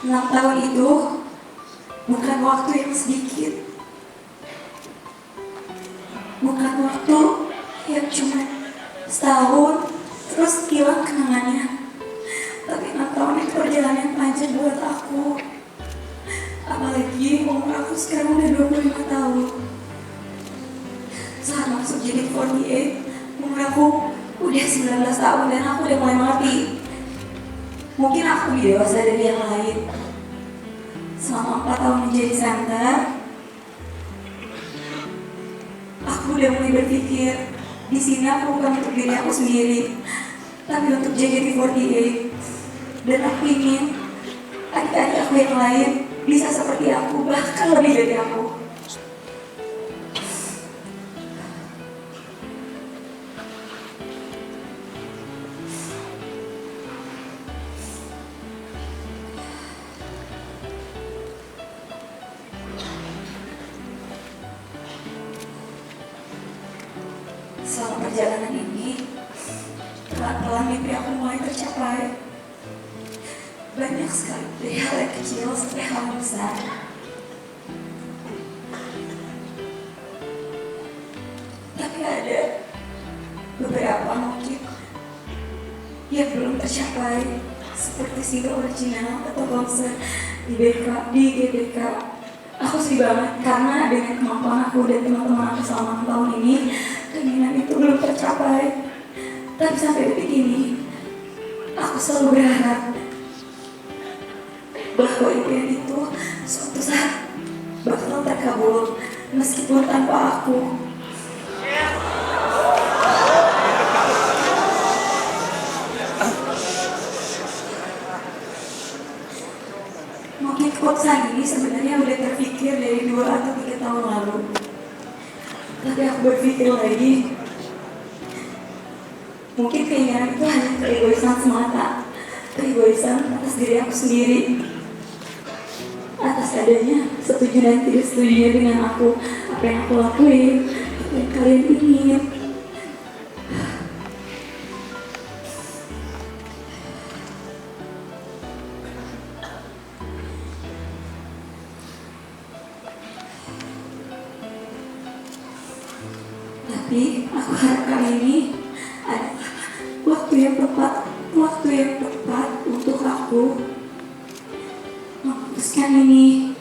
6 tahun itu bukan waktu yang sedikit, bukan waktu yang cuma setahun terus hilang kenangannya, tapi 6 tahun itu perjalanan yang panjang buat aku. Apalagi umur aku sekarang udah 25 tahun. Saat masuk JKT48, umur aku udah 19 tahun dan aku udah mulai mati. Mungkin aku lebih dewasa dari yang lain. Selama 4 tahun menjadi center, aku udah mulai berpikir, di sini aku bukan untuk diri aku sendiri, tapi untuk JKT48. Dan aku ingin adik-adik aku yang lain bisa seperti aku, bahkan lebih dari aku. Selama perjalanan ini, pelan-pelan mimpi aku mulai tercapai. Banyak sekali dari hal yang kecil sampai hal yang besar. Tapi ada beberapa mungkin yang belum tercapai, seperti single original atau konser di GBK. Aku sedih banget karena dengan kemampuan aku dan teman-teman aku selama 6 tahun ini, keinginan itu belum tercapai. Tapi sampai detik ini, aku selalu berharap bahwa impian itu suatu saat bakal terkabul meskipun tanpa aku. Mungkin keputusan ini sebenarnya udah terpikir dari 2 atau 3 tahun lalu. Tapi aku berpikir lagi, mungkin keinginan itu hanya keegoisan semata, keegoisan atas diri aku sendiri, atas adanya setuju dan tidak setujunya dengan aku, apa yang aku lakuin, apa yang kalian ingin. Tapi aku harap kali ini adalah waktu yang tepat untuk aku memutuskan ini.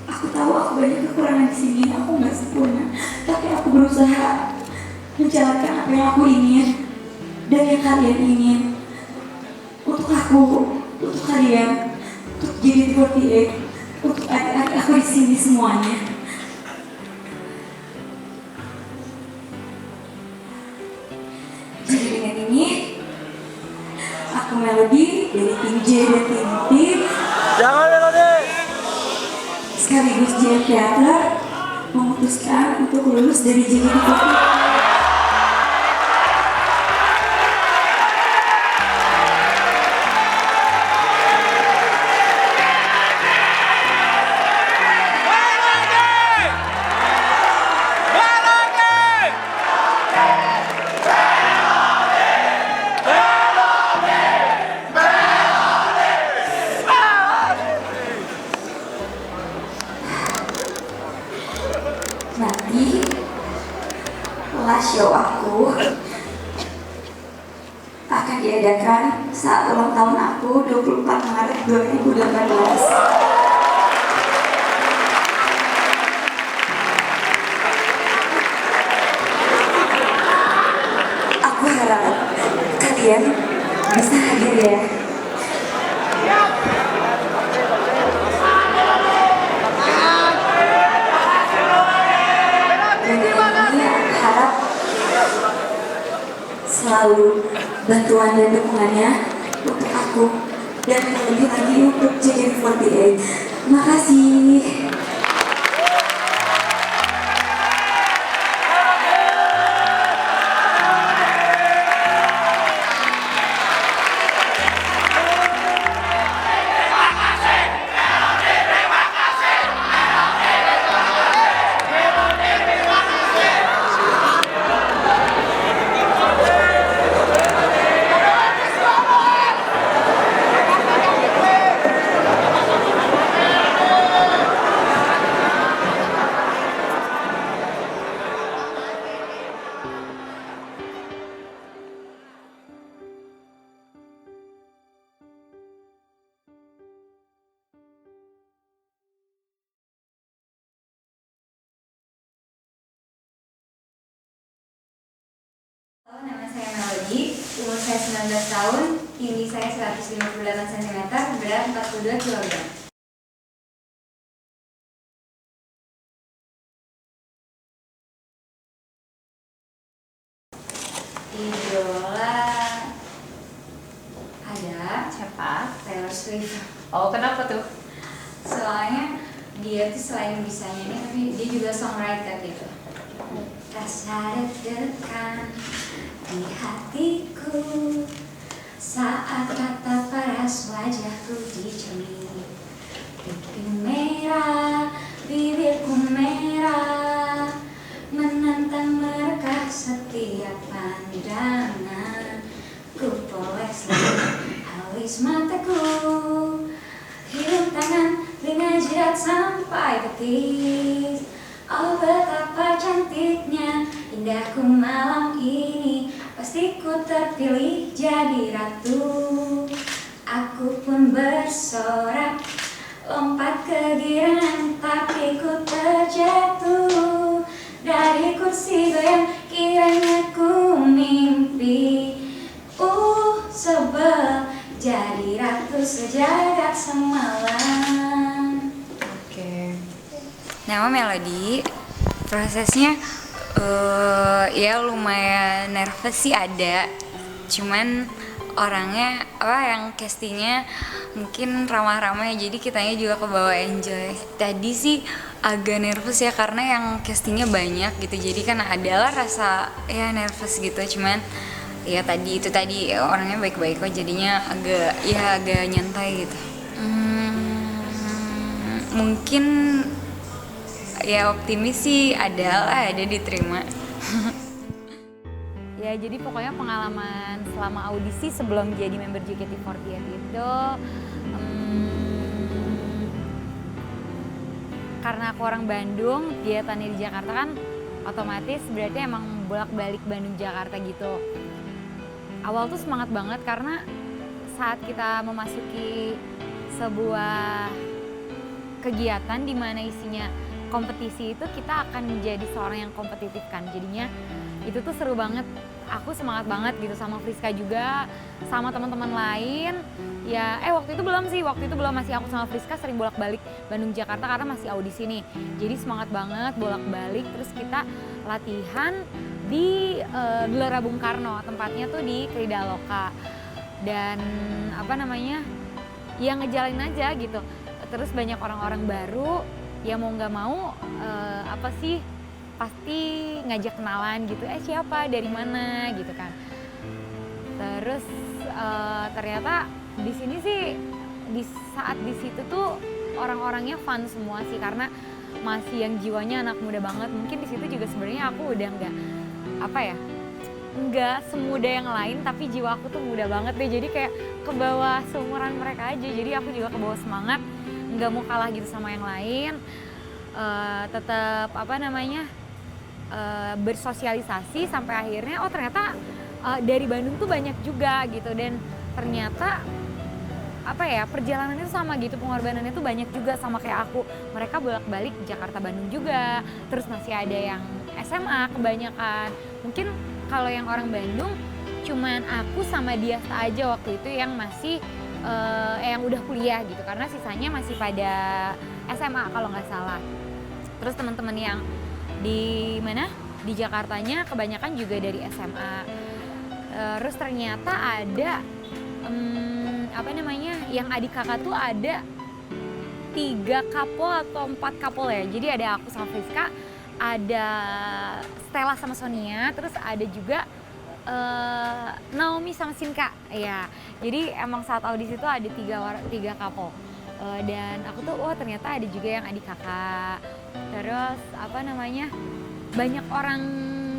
Aku tahu aku banyak kekurangan di sini, aku nggak sempurna, tapi aku berusaha menjalankan apa yang aku ingin dan yang kalian ingin. Untuk aku, untuk kalian, untuk JKT48, untuk adik-adik aku di sini semuanya. Jadi dengan ini, aku Melody dari tim J dan tim P. Jangan Melody! Sekaligus JM Theater memutuskan untuk lulus dari JKT48. Nanti last show aku akan diadakan saat ulang tahun aku 24 Maret 2018. Aku harap kalian bisa hadir ya. Selalu bantuan dan dukungannya untuk aku dan lebih lagi untuk JKT48. Terima kasih. saya Melody, umur saya 19 tahun, tinggi saya 158 cm, berat 42 kg. Idola ada siapa? Taylor Swift. Oh, kenapa tuh? Soalnya dia tuh selain bisa nyanyi tapi dia juga songwriter gitu. Rasa deg-degan di hatiku saat kata paras wajahku dicermin. Pipiku merah, bibirku merah, menantang mereka setiap pandangan. Ku poles alis mataku, hidung tangan, telinga jidat sampai betis. Oh betapa cantiknya, indahku malam ini, pasti ku terpilih jadi ratu. Aku pun bersorak, lompat ke girangan, tapi ku terjatuh dari kursi goyang, kiranya ku mimpi. Sebel jadi ratu sejagat semalam. Oke. Nama Melody, prosesnya ya lumayan nervous sih ada, cuman orangnya yang castingnya mungkin ramah-ramah ya, jadi kitanya juga kebawa enjoy. Tadi sih agak nervous ya karena yang castingnya banyak gitu, jadi kan adalah rasa ya nervous gitu, cuman ya tadi orangnya baik-baik kok, jadinya agak nyantai gitu. Mungkin ya optimis sih ada diterima. Ya jadi pokoknya pengalaman selama audisi sebelum jadi member JKT48 itu karena aku orang Bandung, kegiatannya di Jakarta kan otomatis berarti emang bolak-balik Bandung-Jakarta gitu. Awal tuh semangat banget karena saat kita memasuki sebuah kegiatan di mana isinya kompetisi itu, kita akan menjadi seorang yang kompetitif kan. Jadinya itu tuh seru banget. Aku semangat banget gitu sama Friska juga, sama teman-teman lain. Ya waktu itu belum masih aku sama Friska sering bolak-balik Bandung Jakarta karena masih audisi nih. Jadi semangat banget bolak-balik, terus kita latihan di Gelora Bung Karno, tempatnya tuh di Kridaloka. Dan ya ngejalanin aja gitu. Terus banyak orang-orang baru, ya mau nggak mau pasti ngajak kenalan gitu, siapa, dari mana gitu kan. Terus ternyata di sini sih saat di situ tuh orang-orangnya fun semua sih, karena masih yang jiwanya anak muda banget. Mungkin di situ juga sebenarnya aku udah nggak semuda yang lain, tapi jiwa aku tuh muda banget deh, jadi kayak ke bawah seumuran mereka aja, jadi aku juga ke bawah semangat, nggak mau kalah gitu sama yang lain. Tetap bersosialisasi sampai akhirnya ternyata dari Bandung tuh banyak juga gitu, dan ternyata perjalanannya sama gitu, pengorbanannya tuh banyak juga sama kayak aku. Mereka bolak-balik Jakarta Bandung juga, terus masih ada yang SMA kebanyakan. Mungkin kalau yang orang Bandung cuman aku sama dia aja waktu itu yang masih yang udah kuliah gitu, karena sisanya masih pada SMA kalau nggak salah. Terus teman-teman yang di Jakartanya kebanyakan juga dari SMA. Terus ternyata ada yang adik kakak tuh ada 3 couple atau 4 couple ya. Jadi ada aku sama Friska, ada Stella sama Sonia, terus ada juga Naomi sama Sinka ya. Jadi emang saat audisi itu ada 3 couple. Dan aku tuh ternyata ada juga yang adik kakak. Terus banyak orang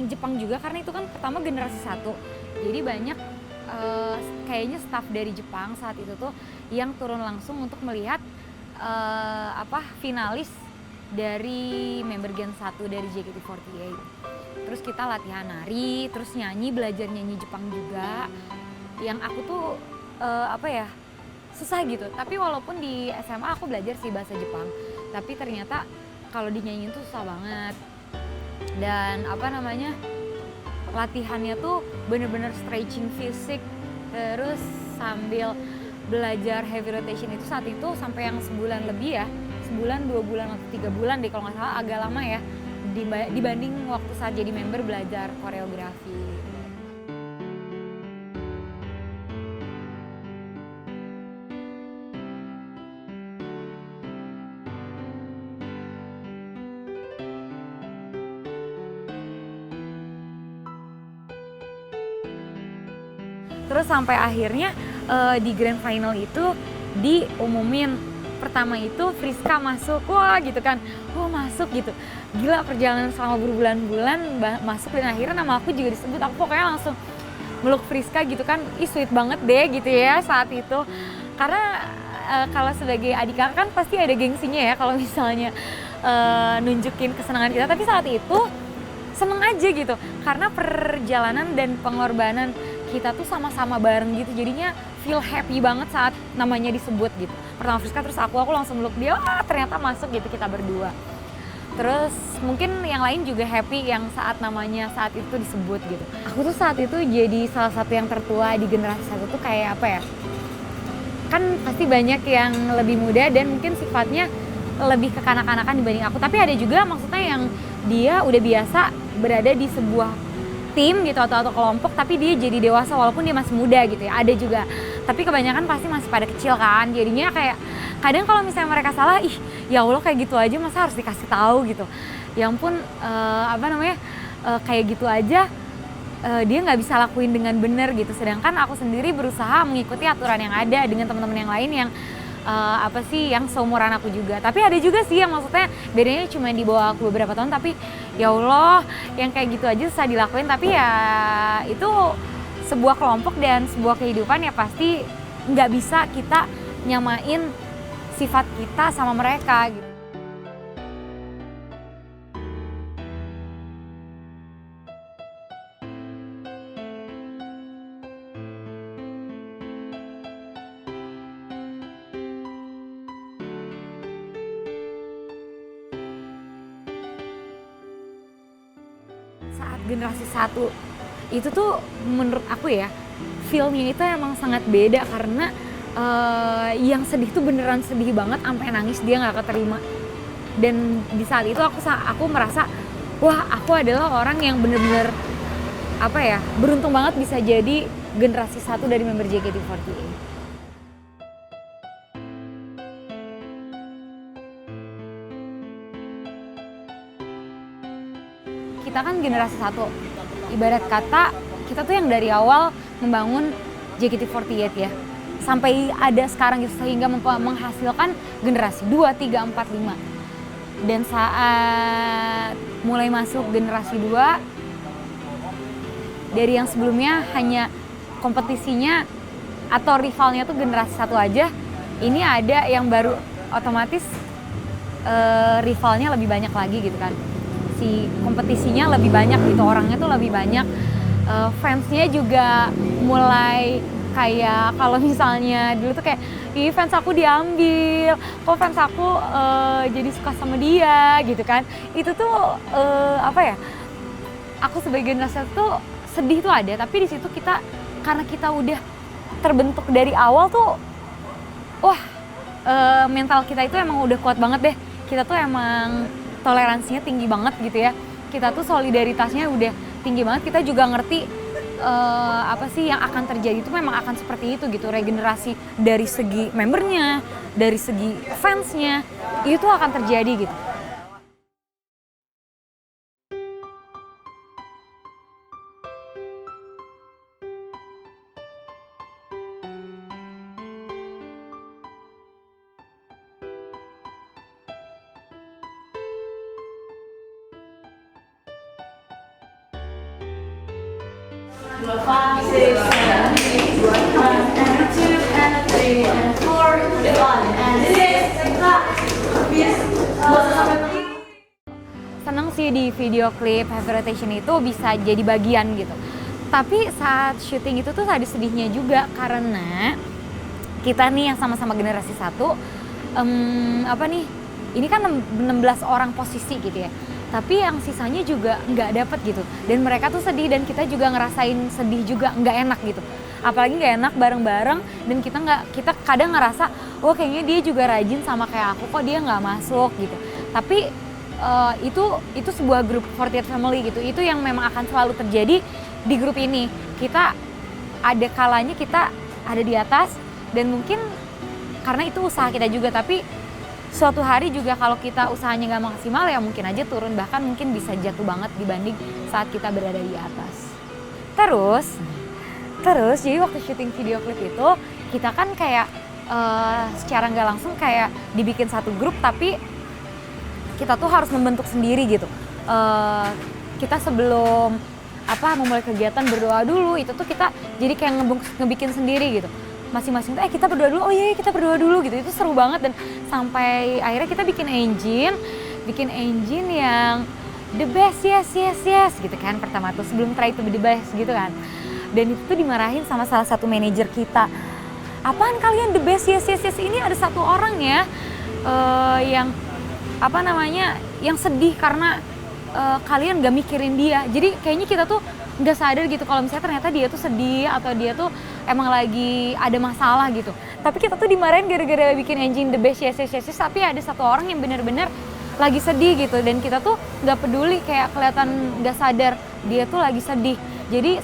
Jepang juga, karena itu kan pertama generasi 1. Jadi banyak kayaknya staff dari Jepang saat itu tuh yang turun langsung untuk melihat finalis dari member Gen 1 dari JKT48. Terus kita latihan nari, terus belajar nyanyi Jepang juga. Yang aku tuh susah gitu. Tapi walaupun di SMA aku belajar sih bahasa Jepang, tapi ternyata kalau dinyanyiin tuh susah banget. Dan latihannya tuh bener-bener stretching fisik, terus sambil belajar heavy rotation itu saat itu sampai yang sebulan lebih ya, sebulan, 2 bulan atau 3 bulan deh kalau nggak salah, agak lama ya dibanding waktu saat jadi member belajar koreografi. Terus sampai akhirnya di grand final itu diumumin pertama itu Friska masuk, wah gitu kan, wah masuk gitu, gila perjalanan selama berbulan-bulan masuk dan akhirnya nama aku juga disebut. Aku pokoknya langsung meluk Friska gitu kan, ih sweet banget deh gitu ya saat itu, karena kalau sebagai adik kakak kan pasti ada gengsinya ya kalau misalnya nunjukin kesenangan kita, tapi saat itu seneng aja gitu karena perjalanan dan pengorbanan kita tuh sama-sama bareng gitu, jadinya feel happy banget saat namanya disebut gitu. Pertama Friska terus aku langsung meluk dia, wah ternyata masuk gitu kita berdua. Terus mungkin yang lain juga happy yang saat namanya saat itu disebut gitu. Aku tuh saat itu jadi salah satu yang tertua di generasi satu tuh kayak apa ya, kan pasti banyak yang lebih muda dan mungkin sifatnya lebih kekanak-kanakan dibanding aku, tapi ada juga maksudnya yang dia udah biasa berada di sebuah tim gitu atau kelompok tapi dia jadi dewasa walaupun dia masih muda gitu ya, ada juga. Tapi kebanyakan pasti masih pada kecil kan, jadinya kayak kadang kalau misalnya mereka salah, ih ya Allah kayak gitu aja masa harus dikasih tahu gitu, ya ampun kayak gitu aja dia nggak bisa lakuin dengan benar gitu. Sedangkan aku sendiri berusaha mengikuti aturan yang ada dengan teman-teman yang lain yang yang seumuran aku juga. Tapi ada juga sih yang maksudnya bedanya cuma di bawah aku beberapa tahun, tapi ya Allah yang kayak gitu aja susah dilakuin. Tapi ya itu sebuah kelompok dan sebuah kehidupan ya pasti nggak bisa kita nyamain sifat kita sama mereka gitu. Saat generasi satu itu tuh menurut aku ya feel-nya itu emang sangat beda karena yang sedih tuh beneran sedih banget sampai nangis, dia nggak keterima. Dan di saat itu aku merasa wah aku adalah orang yang bener-bener beruntung banget bisa jadi generasi satu dari member JKT48. Kita kan generasi satu, ibarat kata kita tuh yang dari awal membangun JKT48 ya, sampai ada sekarang gitu sehingga menghasilkan generasi 2, 3, 4, 5. Dan saat mulai masuk generasi 2, dari yang sebelumnya hanya kompetisinya atau rivalnya tuh generasi satu aja, ini ada yang baru, otomatis rivalnya lebih banyak lagi gitu kan. Si kompetisinya lebih banyak gitu, orangnya tuh lebih banyak, fansnya juga mulai kayak kalau misalnya dulu tuh kayak ih fans aku diambil, kok fans aku jadi suka sama dia gitu kan. Itu tuh aku sebagai generasi tuh sedih tuh ada, tapi di situ kita karena kita udah terbentuk dari awal tuh mental kita itu emang udah kuat banget deh. Kita tuh emang toleransinya tinggi banget gitu ya. Kita tuh solidaritasnya udah tinggi banget. Kita juga ngerti yang akan terjadi itu memang akan seperti itu gitu. Regenerasi dari segi membernya, dari segi fansnya, itu akan terjadi gitu. Seneng sih di video klip Heavy Rotation itu bisa jadi bagian gitu. Tapi saat syuting itu tuh ada sedihnya juga karena kita nih yang sama-sama generasi satu, ini kan 16 orang posisi gitu ya. tapi yang sisanya juga nggak dapet gitu. Dan mereka tuh sedih dan kita juga ngerasain sedih juga, nggak enak gitu. Apalagi nggak enak bareng-bareng dan kita kadang ngerasa, wah kayaknya dia juga rajin sama kayak aku, kok dia nggak masuk gitu. Tapi itu sebuah grup 48 family gitu. Itu yang memang akan selalu terjadi di grup ini. Kita ada kalanya kita ada di atas dan mungkin karena itu usaha kita juga, tapi suatu hari juga kalau kita usahanya nggak maksimal ya mungkin aja turun, bahkan mungkin bisa jatuh banget dibanding saat kita berada di atas. Terus jadi waktu syuting video klip itu kita kan kayak secara nggak langsung kayak dibikin satu grup, tapi kita tuh harus membentuk sendiri gitu. Kita sebelum memulai kegiatan berdoa dulu, itu tuh kita jadi kayak ngebikin sendiri gitu. Masing-masing tuh kita berdoa dulu, oh iya kita berdoa dulu gitu. Itu seru banget dan sampai akhirnya kita bikin engine yang the best, yes gitu kan pertama tuh, sebelum try to be the best gitu kan. Dan itu tuh dimarahin sama salah satu manajer kita. Apaan kalian the best, yes ini ada satu orang ya yang yang sedih karena kalian gak mikirin dia. Jadi kayaknya kita tuh nggak sadar gitu kalau misalnya ternyata dia tuh sedih atau dia tuh emang lagi ada masalah gitu. Tapi kita tuh dimarahin gara-gara bikin engine the best yes, tapi ada satu orang yang bener-bener lagi sedih gitu dan kita tuh nggak peduli, kayak kelihatan nggak sadar dia tuh lagi sedih. Jadi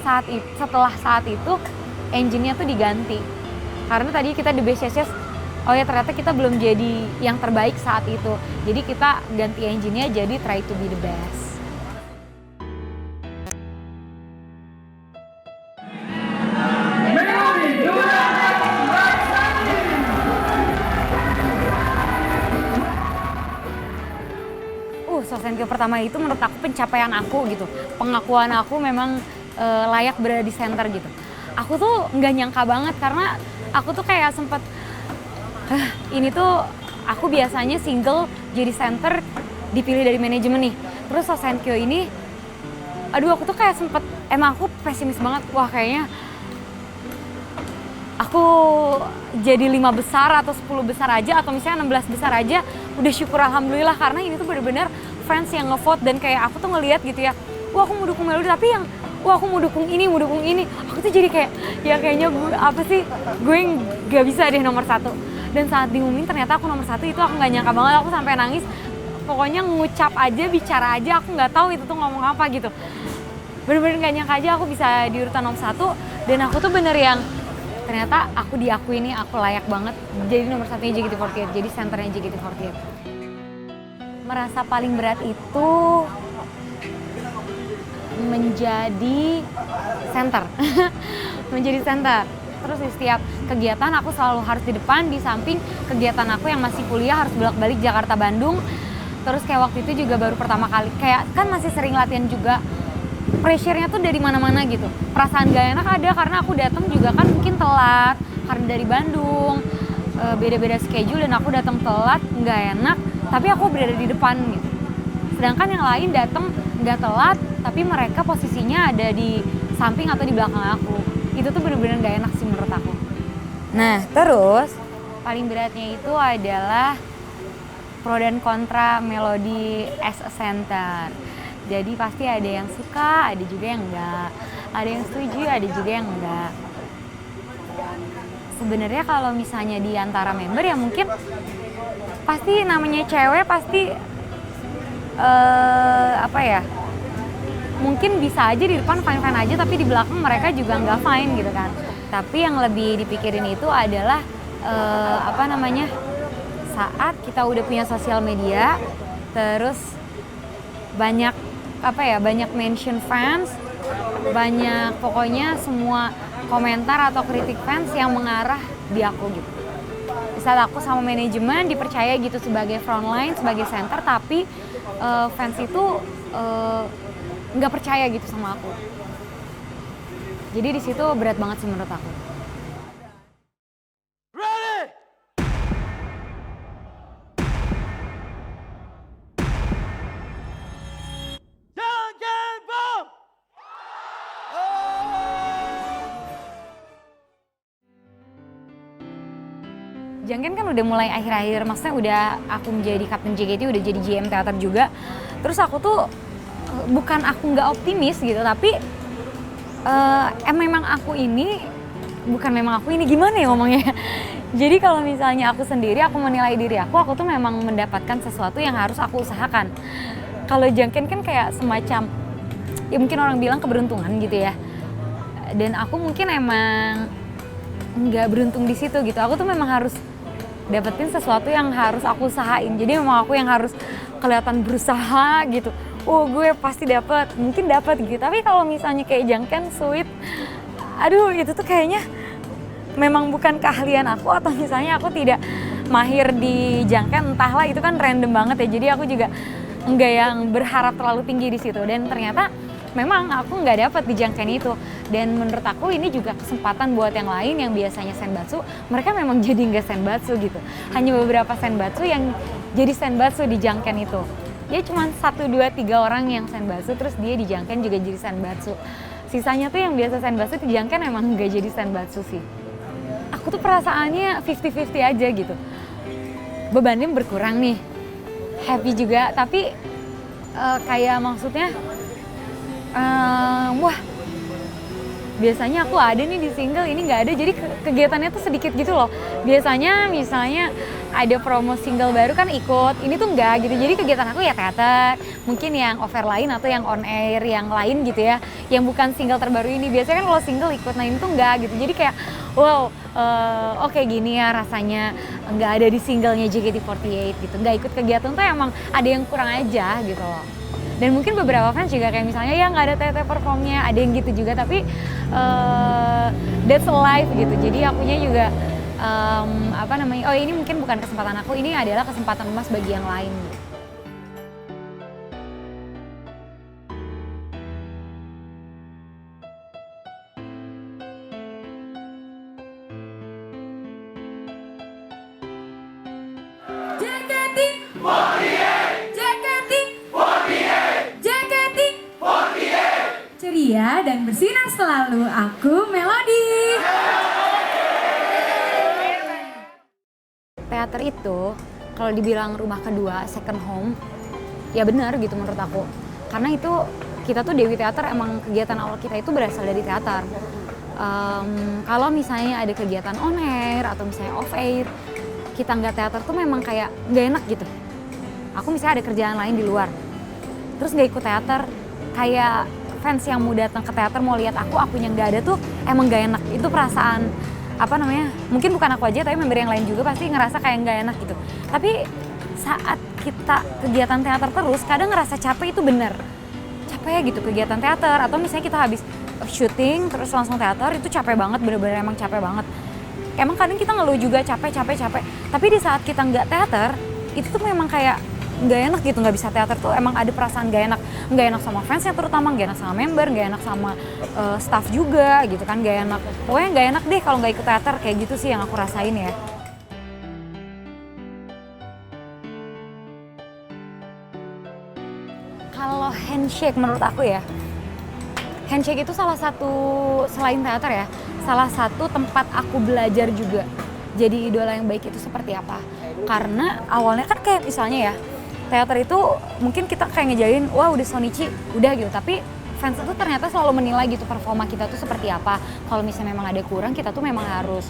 setelah saat itu engine-nya tuh diganti karena tadi kita the best yes, oh ya ternyata kita belum jadi yang terbaik saat itu. Jadi kita ganti engine-nya jadi try to be the best. Thank you pertama itu menurut aku pencapaian aku gitu. Pengakuan aku memang layak berada di center gitu. Aku tuh nggak nyangka banget karena aku tuh kayak sempet ini tuh aku biasanya single jadi center dipilih dari manajemen nih. Terus Sosenkyo ini, aduh aku tuh kayak sempet, emang aku pesimis banget. Wah kayaknya aku jadi 5 besar atau 10 besar aja atau misalnya 16 besar aja udah syukur alhamdulillah, karena ini tuh bener-bener fans yang ngevote dan kayak aku tuh ngelihat gitu ya, wah aku mau dukung Melody, tapi yang wah aku mau dukung ini, aku tuh jadi kayak ya kayaknya gue gak bisa deh nomor 1. Dan saat diumumin ternyata aku nomor 1, itu aku gak nyangka banget, aku sampai nangis. Pokoknya ngucap aja, bicara aja, aku gak tahu itu tuh ngomong apa gitu. Bener-bener gak nyangka aja aku bisa di urutan nomor 1, dan aku tuh bener yang ternyata aku diakui nih, aku layak banget jadi nomor 1-nya JKT48, jadi senternya JKT48. Merasa paling berat itu menjadi center. Menjadi center. Terus di setiap kegiatan aku selalu harus di depan, di samping kegiatan aku yang masih kuliah harus bolak-balik Jakarta Bandung. Terus kayak waktu itu juga baru pertama kali, kayak kan masih sering latihan juga. Pressure-nya tuh dari mana-mana gitu. Perasaan gak enak ada karena aku datang juga kan mungkin telat karena dari Bandung. Beda-beda schedule dan aku datang telat, nggak enak, tapi aku berada di depan gitu. Sedangkan yang lain datang nggak telat, tapi mereka posisinya ada di samping atau di belakang aku. Itu tuh bener-bener nggak enak sih menurut aku. Nah terus paling beratnya itu adalah pro dan kontra Melody as a center. Jadi pasti ada yang suka, ada juga yang enggak. Ada yang setuju, ada juga yang enggak. Sebenarnya kalau misalnya di antara member ya mungkin pasti namanya cewek pasti mungkin bisa aja di depan fine-fine aja, tapi di belakang mereka juga nggak fine gitu kan. Tapi yang lebih dipikirin itu adalah saat kita udah punya sosial media, terus banyak mention fans, banyak pokoknya semua komentar atau kritik fans yang mengarah di aku gitu. Saat aku sama manajemen dipercaya gitu sebagai frontline, sebagai center, tapi fans itu nggak percaya gitu sama aku. Jadi di situ berat banget sih menurut aku. Jangken kan udah mulai akhir-akhir, maksudnya udah aku menjadi Kapten JKT, udah jadi GM teater juga. Terus aku tuh bukan aku nggak optimis gitu, tapi memang aku ini gimana ya ngomongnya. Jadi kalau misalnya aku sendiri, aku menilai diri aku tuh memang mendapatkan sesuatu yang harus aku usahakan. Kalau Jangken kan kayak semacam, ya mungkin orang bilang keberuntungan gitu ya. Dan aku mungkin emang nggak beruntung di situ gitu. Aku tuh memang harus dapetin sesuatu yang harus aku usahain. Jadi memang aku yang harus kelihatan berusaha gitu. Oh gue pasti mungkin dapat gitu. Tapi kalau misalnya kayak Jangken, Sweet, aduh itu tuh kayaknya memang bukan keahlian aku, atau misalnya aku tidak mahir di Jangken, entahlah, itu kan random banget ya. Jadi aku juga enggak yang berharap terlalu tinggi di situ. Dan ternyata memang aku nggak dapat di Jangken itu. Dan menurut aku ini juga kesempatan buat yang lain yang biasanya senbatsu, mereka memang jadi nggak senbatsu gitu. Hanya beberapa senbatsu yang jadi senbatsu di Jangken itu. Dia cuma 1, 2, 3 orang yang senbatsu, terus dia di Jangken juga jadi senbatsu. Sisanya tuh yang biasa senbatsu di Jangken emang nggak jadi senbatsu sih. Aku tuh perasaannya 50-50 aja gitu. Bebannya berkurang nih, happy juga, tapi kayak maksudnya wah biasanya aku ada nih di single, ini nggak ada, jadi kegiatannya tuh sedikit gitu loh. Biasanya misalnya ada promo single baru kan ikut, ini tuh enggak gitu. Jadi kegiatan aku ya teater, mungkin yang over lain atau yang on air yang lain gitu ya, yang bukan single terbaru ini. Biasanya kan kalau single ikut, nah ini tuh enggak gitu. Jadi kayak wow, oke gini ya rasanya nggak ada di singlenya JKT48 gitu. Nggak ikut kegiatan tuh emang ada yang kurang aja gitu loh. Dan mungkin beberapa fans juga kayak misalnya ya nggak ada TT performnya, ada yang gitu juga, tapi that's life gitu. Jadi akunya juga oh ini mungkin bukan kesempatan aku, ini adalah kesempatan emas bagi yang lain. Ceria dan bersinar selalu, aku Melody. Teater itu kalau dibilang rumah kedua, second home, ya benar gitu menurut aku. Karena itu kita tuh Dewi Teater, emang kegiatan awal kita itu berasal dari teater. Kalau misalnya ada kegiatan on air atau misalnya off air, kita nggak teater tuh memang kayak nggak enak gitu. Aku misalnya ada kerjaan lain di luar, terus nggak ikut teater, kayak fans yang mau datang ke teater mau lihat akunya nggak ada tuh emang nggak enak. Itu perasaan mungkin bukan aku aja, tapi member yang lain juga pasti ngerasa kayak nggak enak gitu. Tapi saat kita kegiatan teater terus, kadang ngerasa capek, itu bener capek gitu kegiatan teater. Atau misalnya kita habis syuting terus langsung teater, itu capek banget, bener-bener emang capek banget. Emang kadang kita ngeluh juga capek. Tapi di saat kita nggak teater, itu tuh memang kayak nggak enak gitu, nggak bisa teater tuh emang ada perasaan nggak enak sama fansnya, terutama nggak enak sama member, nggak enak sama staff juga gitu kan, nggak enak, pokoknya nggak enak deh kalau nggak ikut teater, kayak gitu sih yang aku rasain ya. Kalau handshake menurut aku ya, handshake itu salah satu, selain teater ya, salah satu tempat aku belajar juga jadi idola yang baik itu seperti apa. Karena awalnya kan kayak misalnya ya, teater itu mungkin kita kayak ngejain, wah udah Sonichi, udah gitu. Tapi fans itu ternyata selalu menilai gitu performa kita tuh seperti apa. Kalau misalnya memang ada kurang, kita tuh memang harus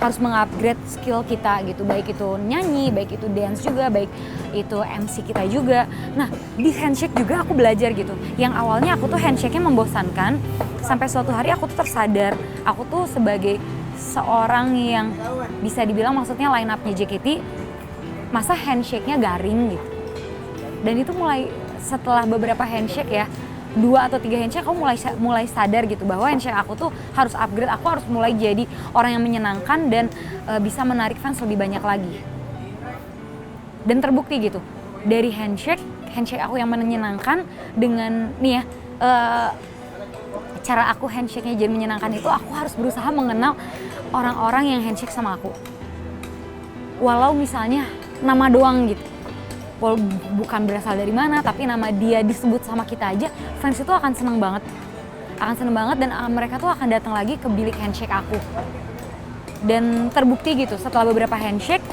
harus mengupgrade skill kita gitu. Baik itu nyanyi, baik itu dance juga, baik itu MC kita juga. Nah di handshake juga aku belajar gitu. Yang awalnya aku tuh handshake-nya membosankan, sampai suatu hari aku tuh tersadar, aku tuh sebagai seorang yang bisa dibilang maksudnya line up-nya JKT, masa handshake-nya garing gitu. Dan itu mulai setelah beberapa handshake ya, 2 atau 3 handshake aku mulai sadar gitu bahwa handshake aku tuh harus upgrade, aku harus mulai jadi orang yang menyenangkan dan bisa menarik fans lebih banyak lagi. Dan terbukti gitu, dari handshake aku yang menyenangkan dengan nih ya, cara aku handshake-nya jadi menyenangkan itu, aku harus berusaha mengenal orang-orang yang handshake sama aku. Walau misalnya nama doang gitu, bukan berasal dari mana, tapi nama dia disebut sama kita aja, fans itu akan seneng banget dan mereka tuh akan datang lagi ke bilik handshake aku. Dan terbukti gitu setelah beberapa handshake,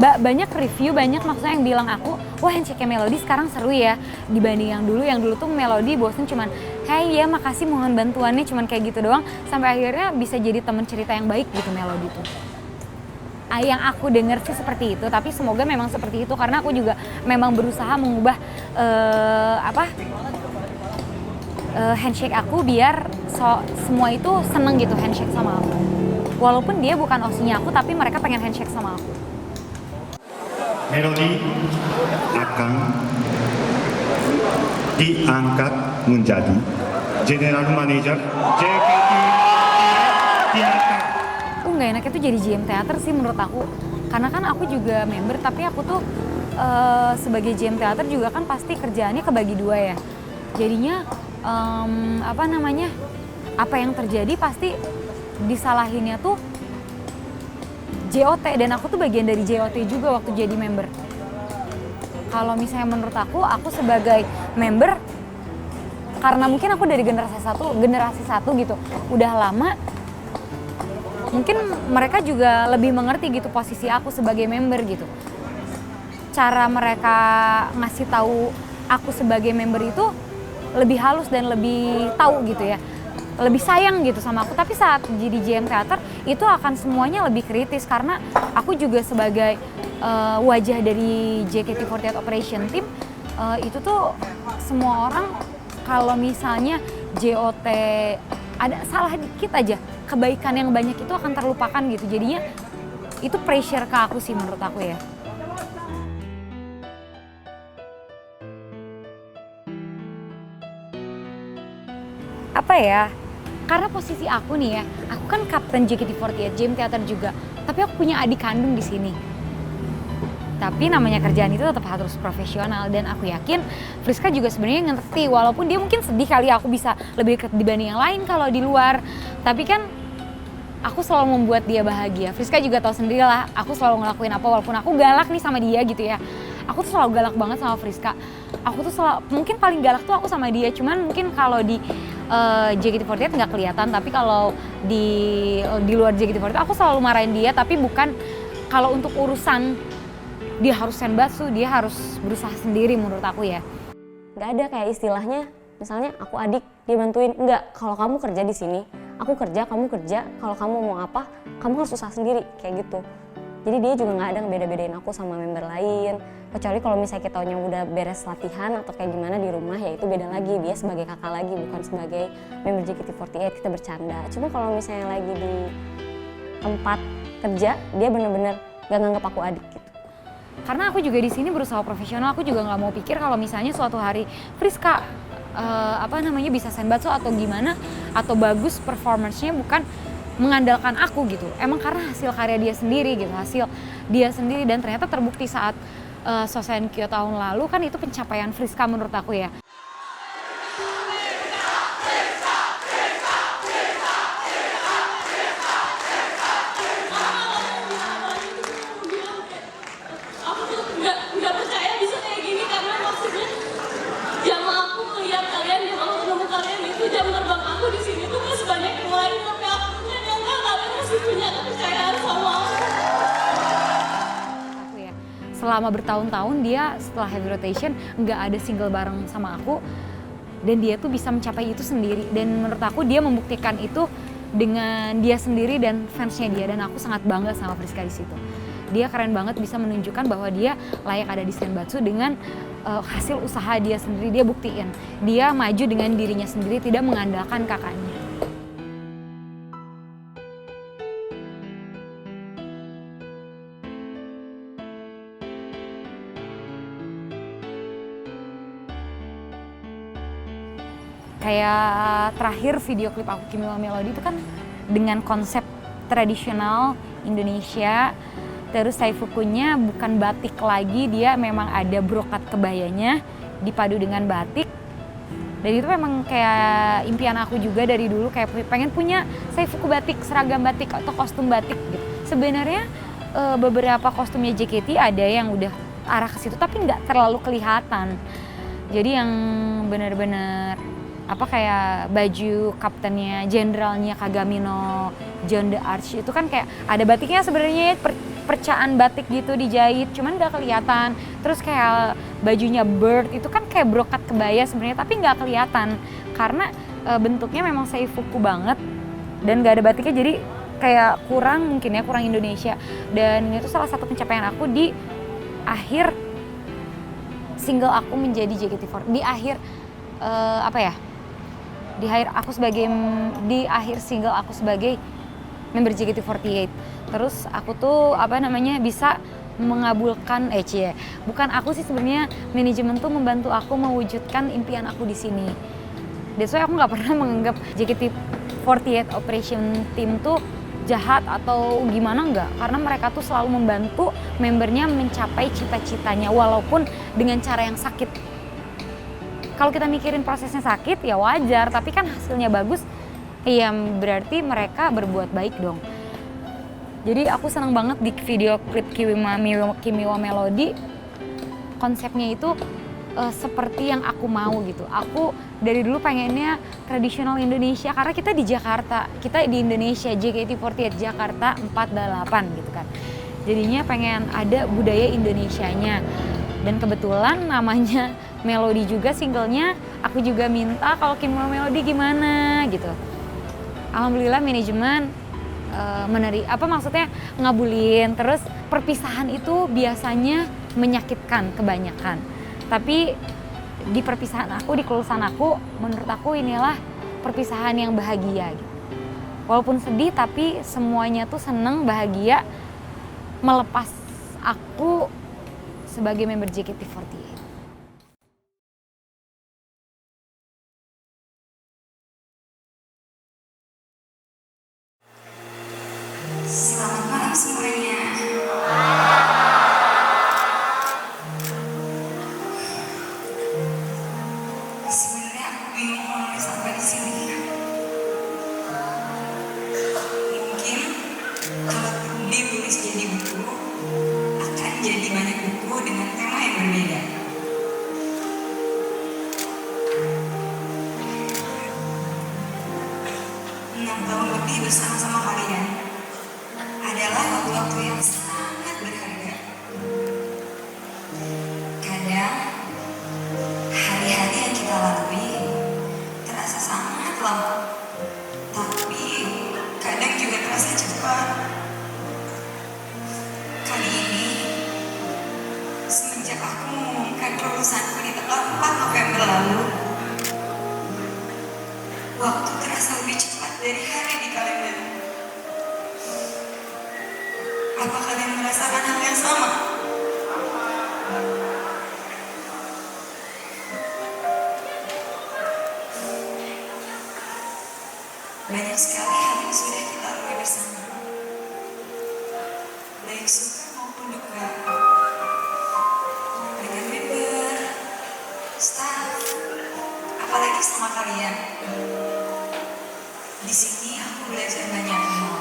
banyak review, banyak maksudnya yang bilang aku, wah handshake-nya Melody sekarang seru ya dibanding yang dulu tuh Melody bosen cuman, hey ya makasih mohon bantuannya cuman kayak gitu doang, sampai akhirnya bisa jadi teman cerita yang baik gitu Melody tuh. Yang aku denger sih seperti itu, tapi semoga memang seperti itu karena aku juga memang berusaha mengubah handshake aku biar semua itu seneng gitu handshake sama aku. Walaupun dia bukan OC-nya aku, tapi mereka pengen handshake sama aku. Melody akan diangkat menjadi General Manager JKT Theater. Nggak enaknya tuh jadi GM teater sih menurut aku. Karena kan aku juga member, tapi aku tuh sebagai GM teater juga kan pasti kerjaannya kebagi dua ya. Jadinya apa yang terjadi pasti disalahinnya tuh JOT, dan aku tuh bagian dari JOT juga waktu jadi member. Kalau misalnya menurut aku sebagai member, karena mungkin aku dari generasi satu gitu, udah lama, mungkin mereka juga lebih mengerti gitu posisi aku sebagai member gitu. Cara mereka ngasih tahu aku sebagai member itu lebih halus dan lebih tahu gitu ya. Lebih sayang gitu sama aku, tapi saat jadi GM teater itu akan semuanya lebih kritis karena aku juga sebagai wajah dari JKT48 Operation Team, itu tuh semua orang kalau misalnya JOT ada salah dikit aja, kebaikan yang banyak itu akan terlupakan gitu, jadinya itu pressure ke aku sih menurut aku ya. Apa ya, karena posisi aku nih ya, aku kan kapten JKT48, GM teater juga, tapi aku punya adik kandung di sini. Tapi namanya kerjaan itu tetap harus profesional, dan aku yakin Friska juga sebenarnya ngerti, walaupun dia mungkin sedih kali aku bisa lebih dekat dibanding yang lain kalau di luar. Tapi kan aku selalu membuat dia bahagia. Friska juga tahu sendiri lah, aku selalu ngelakuin apa walaupun aku galak nih sama dia gitu ya. Aku tuh selalu galak banget sama Friska. Aku tuh mungkin paling galak tuh aku sama dia, cuman mungkin kalau di JKT48 nggak kelihatan, tapi kalau di luar JKT48 aku selalu marahin dia, tapi bukan kalau untuk urusan dia harus senbatsu, dia harus berusaha sendiri menurut aku ya. Nggak ada kayak istilahnya, misalnya aku adik, dia bantuin. Enggak, kalau kamu kerja di sini, aku kerja, kamu kerja. Kalau kamu mau apa, kamu harus usaha sendiri, kayak gitu. Jadi dia juga nggak ada ngebeda-bedain aku sama member lain. Kecuali kalau misalnya kita udah beres latihan atau kayak gimana di rumah, ya itu beda lagi. Dia sebagai kakak lagi, bukan sebagai member JKT48, kita bercanda. Cuma kalau misalnya lagi di tempat kerja, dia bener-bener nggak nganggap aku adik gitu. Karena aku juga di sini berusaha profesional, aku juga nggak mau pikir kalau misalnya suatu hari Friska bisa senbatsu atau gimana, atau bagus performance-nya bukan mengandalkan aku gitu. Emang karena hasil karya dia sendiri gitu, hasil dia sendiri, dan ternyata terbukti saat Sosenkyo tahun lalu kan itu pencapaian Friska menurut aku ya. Nggak percaya bisa kayak gini, karena maksudnya jam aku melihat kalian, jam aku ketemu kalian, itu jam terbang aku di sini tuh nggak sebanyak yang lain, tapi aku punya nyangka kalian masih punya kepercayaan sama aku. Ya, selama bertahun-tahun dia setelah heavy rotation nggak ada single bareng sama aku, dan dia tuh bisa mencapai itu sendiri, dan menurut aku dia membuktikan itu dengan dia sendiri dan fansnya dia, dan aku sangat bangga sama Friska di situ. Dia keren banget bisa menunjukkan bahwa dia layak ada di senbatsu dengan hasil usaha dia sendiri. Dia buktiin, dia maju dengan dirinya sendiri, tidak mengandalkan kakaknya. Kayak terakhir video klip aku Kimi wa Melody itu kan dengan konsep tradisional Indonesia. Terus saifukunya bukan batik lagi, dia memang ada brokat kebayanya dipadu dengan batik. Dan itu memang kayak impian aku juga dari dulu, kayak pengen punya saifuku batik, seragam batik atau kostum batik gitu. Sebenarnya beberapa kostumnya JKT ada yang udah arah ke situ, tapi nggak terlalu kelihatan. Jadi yang benar-benar kayak baju kaptennya, jenderalnya Kagami no John the Arch itu kan kayak ada batiknya sebenarnya, percaan batik gitu dijahit, cuman nggak kelihatan. Terus kayak bajunya Bird itu kan kayak brokat kebaya sebenarnya, tapi nggak kelihatan karena bentuknya memang seifuku banget dan nggak ada batiknya, jadi kayak kurang mungkin ya, kurang Indonesia. Dan itu salah satu pencapaian aku di akhir single aku menjadi JKT48, di akhir di akhir single aku sebagai member JKT48. Terus aku tuh bisa mengabulkan bukan aku sih sebenarnya, manajemen tuh membantu aku mewujudkan impian aku di sini. That's why aku nggak pernah menganggap JKT48 operation team tuh jahat atau gimana, enggak, karena mereka tuh selalu membantu membernya mencapai cita-citanya walaupun dengan cara yang sakit. Kalau kita mikirin prosesnya sakit ya wajar, tapi kan hasilnya bagus, ya berarti mereka berbuat baik dong. Jadi aku senang banget di video klip Kimiwa Melody, konsepnya itu seperti yang aku mau gitu. Aku dari dulu pengennya tradisional Indonesia karena kita di Jakarta, kita di Indonesia, JKT48 Jakarta 48 gitu kan. Jadinya pengen ada budaya Indonesianya. Dan kebetulan namanya Melody juga singlenya, aku juga minta kalau Kimiwa Melody gimana gitu. Alhamdulillah manajemen ngabulin. Terus perpisahan itu biasanya menyakitkan kebanyakan. Tapi di perpisahan aku, di kelulusan aku, menurut aku inilah perpisahan yang bahagia gitu. Walaupun sedih tapi semuanya tuh seneng, bahagia, melepas aku sebagai member JKT48. Selamat malam semuanya. Sebenarnya aku bingung mau nulis apa di sini. Mungkin kalau ditulis jadi buku, akan jadi banyak buku dengan tema yang berbeda. Enam tahun lebih bersama-sama kalian adalah waktu-waktu yang sangat berharga. Kadang hari-hari yang kita lalui terasa sangat lama, tapi kadang juga terasa cepat. Kali ini, semenjak aku mengumumkan kelulusanku di tanggal 4 November lalu, waktu terasa lebih cepat dari hari di kalender. Apa kalian merasakan hal yang sama? Banyak sekali hal yang sudah kita lalui bersama, baik suka maupun duka, dengan member, staff, apalagi sama kalian. Di sini aku belajar banyak hal,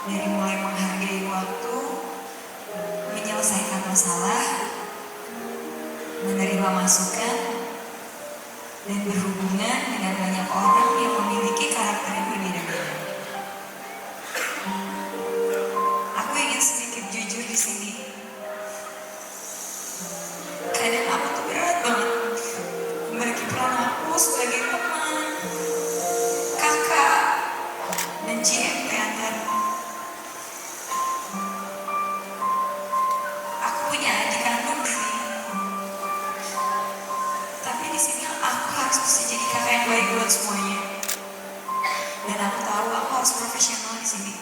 dari mulai menghargai waktu, menyelesaikan masalah, menerima masukan, dan berhubungan dengan banyak orang yang memiliki karakter yang berbeda-beda. Aku ingin sedikit jujur di sini. Kadang aku tuh berat banget membagi peran aku sebagai teman, kakak, dan GM teater. Aku punya adik kandung sih, tapi di sini aku harus bisa jadi kakak yang baik buat semuanya. Dan aku tahu aku harus profesional di sini.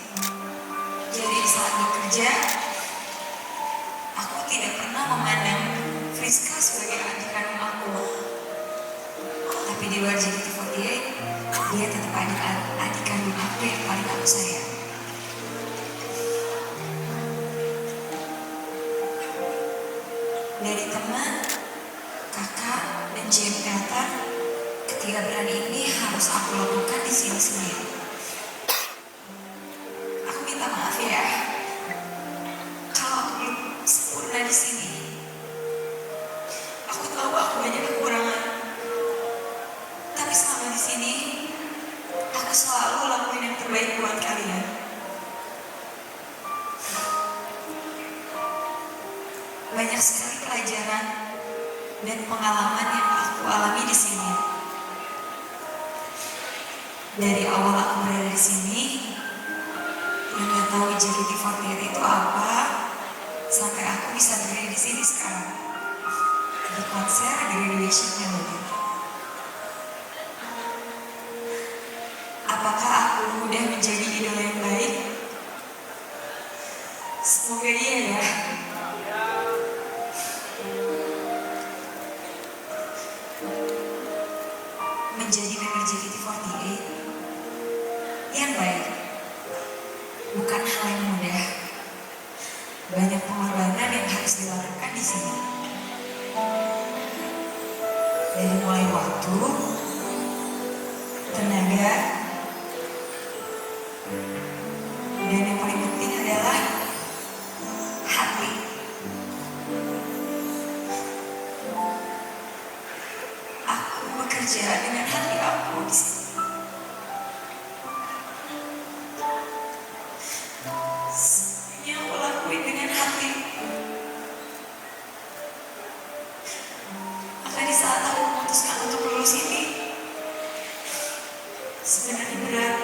Jadi saat bekerja, aku tidak pernah memandang Friska sebagai adik kandung aku. Tapi di luar JKT48, dia tetap adik kandung aku yang paling aku sayang. Dari teman, kakak, dan GM teater, ketiga peran ini harus aku lakukan di sini sendiri. Aku minta maaf ya, kalau aku belum sempurna di sini. Aku tahu aku banyak kekurangan, tapi selama di sini, aku selalu lakuin yang terbaik buat kalian. dan pengalaman yang aku alami di sini. Dari awal aku berada di sini, yang nggak tahu JKT48 itu apa, sampai aku bisa berdiri di sini sekarang di konser graduation Melody. Apakah aku udah menjadi idola yang baik? Semoga iya ya. Menjadi member JKT48 yang baik bukan hal yang mudah. Banyak pengorbanan yang harus dilakukan di sini. Dari mulai waktu, tenaga, dan yang paling penting adalah hati. Aku bekerja dengan hati aku di sini. Semuanya aku lakuin dengan hati. Maka di saat aku memutuskan untuk lulus ini, sebenarnya berat.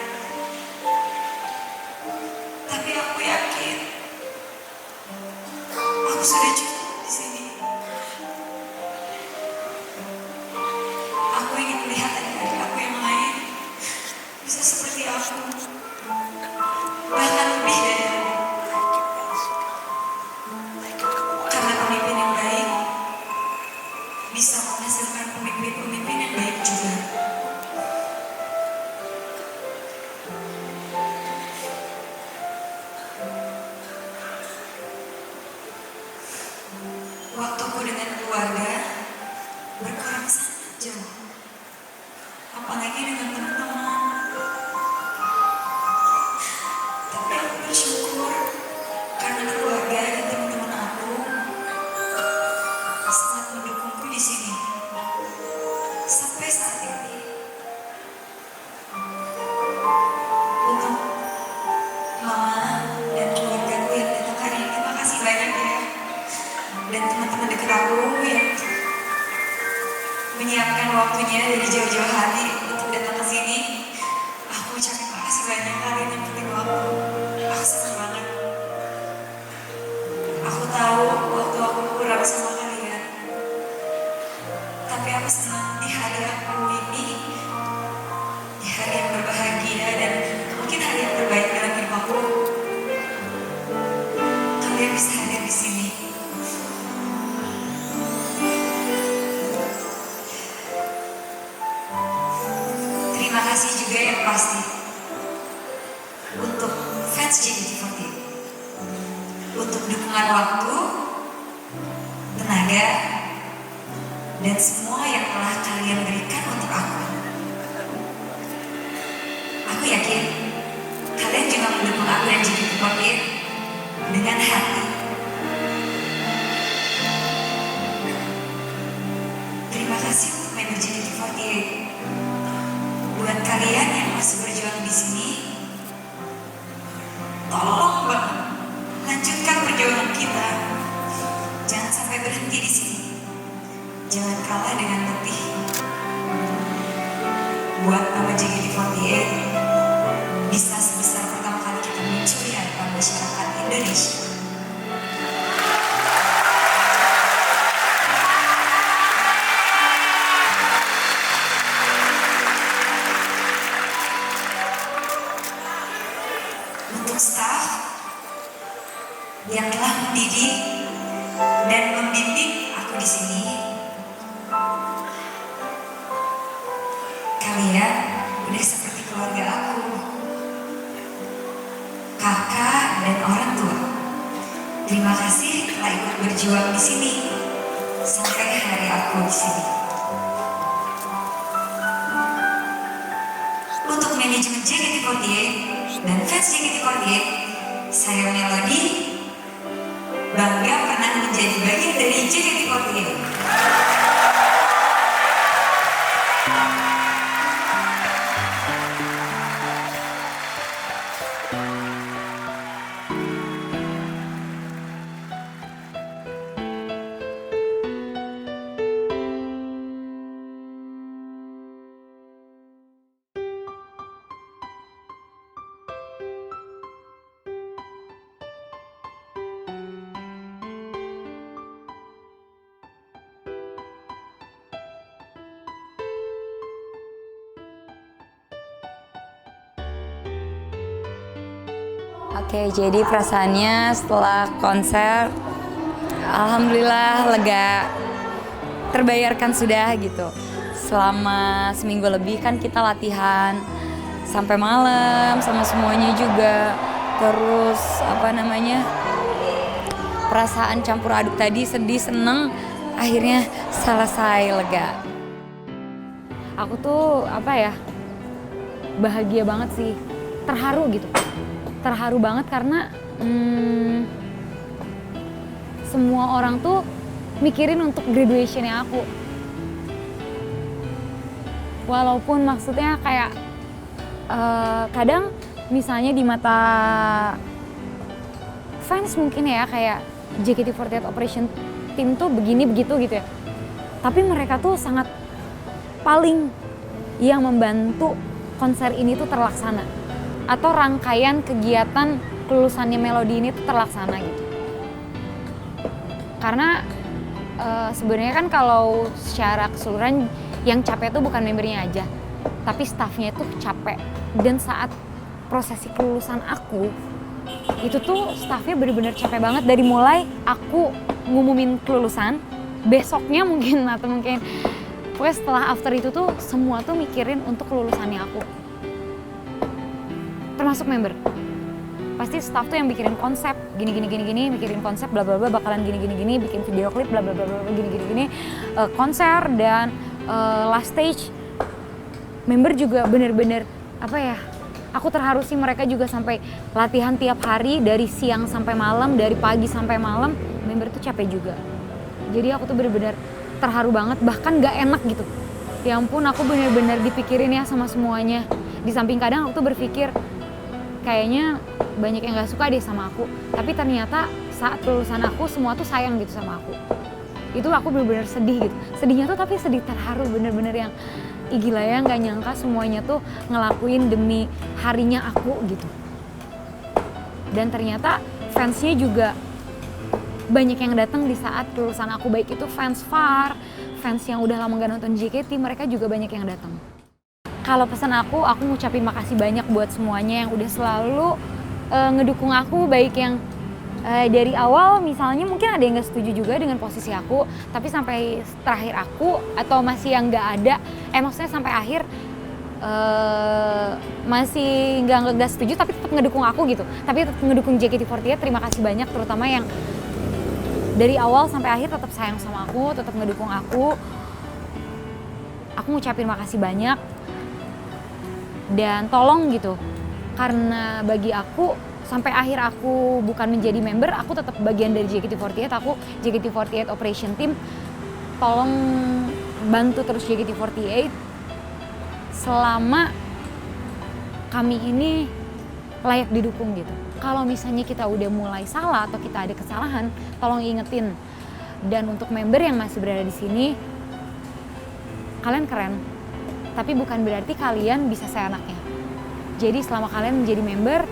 Tapi aku yakin aku sudah cukup di sini. Aku ingin melihat adik-adik aku yang lain bisa seperti aku, bahkan lebih dari aku. Karena pemimpin yang baik bisa menghasilkan pemimpin-pemimpin yang baik juga. Waktuku dengan keluarga berkurang sangat jauh, apalagi dengan teman-teman. Tapi aku bersyukur karena keluarga dan teman-teman aku sangat mendukungku di sini sampai saat ini. Untuk mama dan keluargaku yang datang hari ini, terima kasih banyak ya. Dan teman-teman dekat aku yang menyiapkan waktunya dari jauh-jauh hari untuk datang ke sini, aku ucapin makasih banyak. Kalian yang penting aku senang banget. Aku tahu waktu aku kurang sama kalian, tapi aku senang di hari aku ini, di hari yang berbahagia dan mungkin hari yang terbaik dalam hidup aku, kalian bisa hadir di sini. Terima kasih juga yang pasti untuk fans JKT48, untuk dukungan waktu, tenaga, dan semua yang telah kalian berikan untuk aku. Aku yakin kalian juga mendukung aku dan JKT48 dengan hati. Terima kasih untuk member JKT48. Buat kalian yang masih berjuang di sini, tolong banget lanjutkan perjuangan kita. Jangan sampai berhenti di sini. Jangan kalah dengan letih. Buat nama JKT48 bisa sebesar pertama kali kita muncul di hadapan masyarakat Indonesia. Untuk staf yang telah mendidik dan membimbing aku di sini, kalian udah seperti keluarga aku, kakak dan orang tua. Terima kasih telah ikut berjuang di sini sampai hari aku di sini. Untuk manajemen JKT48 dan fans JKT48, saya Melody bangga pernah menjadi bagian dari JKT48. Oke, jadi perasaannya setelah konser, alhamdulillah lega, terbayarkan sudah gitu. Selama seminggu lebih kan kita latihan sampai malam sama semuanya juga. Terus perasaan campur aduk tadi, sedih, seneng, akhirnya selesai, lega. Aku tuh bahagia banget sih, terharu gitu. Terharu banget karena semua orang tuh mikirin untuk graduationnya aku. Walaupun maksudnya kayak kadang misalnya di mata fans mungkin ya kayak JKT48 Operation Team tuh begini begitu gitu ya. Tapi mereka tuh sangat paling yang membantu konser ini tuh terlaksana. Atau rangkaian kegiatan kelulusannya Melody ini tuh terlaksana gitu. Karena sebenarnya kan kalau secara keseluruhan yang capek tuh bukan membernya aja, tapi staffnya itu capek. Dan saat prosesi kelulusan aku, itu tuh staffnya bener-bener capek banget. Dari mulai aku ngumumin kelulusan, besoknya mungkin pokoknya setelah after itu tuh semua tuh mikirin untuk kelulusannya aku. Termasuk member. Pasti staff tuh yang bikin konsep gini, mikirin konsep bla bla bla bakalan gini, bikin video klip bla bla bla gini, konser dan last stage. Member juga bener-bener aku terharu sih, mereka juga sampai latihan tiap hari dari siang sampai malam, dari pagi sampai malam. Member tuh capek juga. Jadi aku tuh bener-bener terharu banget, bahkan gak enak gitu. Ya ampun, aku bener-bener dipikirin ya sama semuanya. Di samping kadang aku tuh berpikir kayaknya banyak yang gak suka deh sama aku. Tapi ternyata saat kelulusan aku semua tuh sayang gitu sama aku. Itu aku bener-bener sedih gitu. Sedihnya tuh tapi sedih terharu, bener-bener yang gila ya, gak nyangka semuanya tuh ngelakuin demi harinya aku gitu. Dan ternyata fansnya juga banyak yang datang di saat kelulusan aku, baik itu fans VAR, fans yang udah lama gak nonton JKT, mereka juga banyak yang datang. Kalau pesan aku ngucapin makasih banyak buat semuanya yang udah selalu ngedukung aku, baik yang dari awal misalnya mungkin ada yang gak setuju juga dengan posisi aku, tapi sampai terakhir aku atau masih yang gak ada, maksudnya sampai akhir masih gak setuju tapi tetap ngedukung aku gitu, tapi tetap ngedukung JKT48. Terima kasih banyak, terutama yang dari awal sampai akhir tetap sayang sama aku, tetap ngedukung aku. Aku ngucapin makasih banyak. Dan tolong gitu, karena bagi aku sampai akhir aku bukan menjadi member, aku tetap bagian dari JKT48, aku JKT48 Operation Team. Tolong bantu terus JKT48 selama kami ini layak didukung gitu. Kalau misalnya kita udah mulai salah atau kita ada kesalahan, tolong ingetin. Dan untuk member yang masih berada di sini, kalian keren. Tapi bukan berarti kalian bisa seenaknya. Jadi selama kalian menjadi member,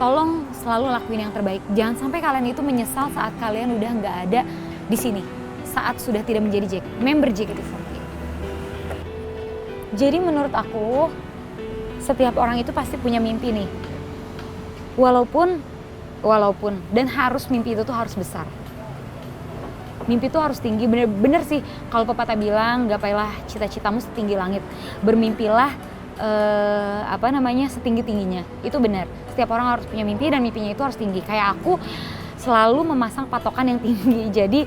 tolong selalu lakuin yang terbaik. Jangan sampai kalian itu menyesal saat kalian udah nggak ada di sini. Saat sudah tidak menjadi member JKT48. Jadi menurut aku, setiap orang itu pasti punya mimpi nih. Walaupun, dan harus mimpi itu tuh harus besar. Mimpi itu harus tinggi, bener sih kalau pepatah bilang gapailah cita-citamu setinggi langit, bermimpilah setinggi-tingginya. Itu benar, setiap orang harus punya mimpi dan mimpinya itu harus tinggi. Kayak aku selalu memasang patokan yang tinggi. Jadi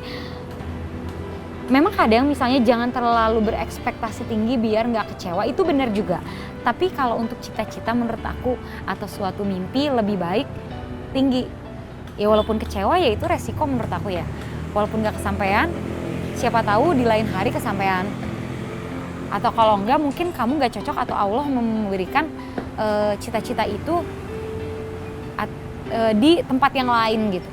memang kadang misalnya jangan terlalu berekspektasi tinggi biar nggak kecewa, itu benar juga. Tapi kalau untuk cita-cita menurut aku atau suatu mimpi lebih baik tinggi. Ya walaupun kecewa ya itu resiko menurut aku ya. Walaupun nggak kesampaian, siapa tahu di lain hari kesampaian. Atau kalau enggak mungkin kamu nggak cocok atau Allah memberikan cita-cita itu di tempat yang lain gitu.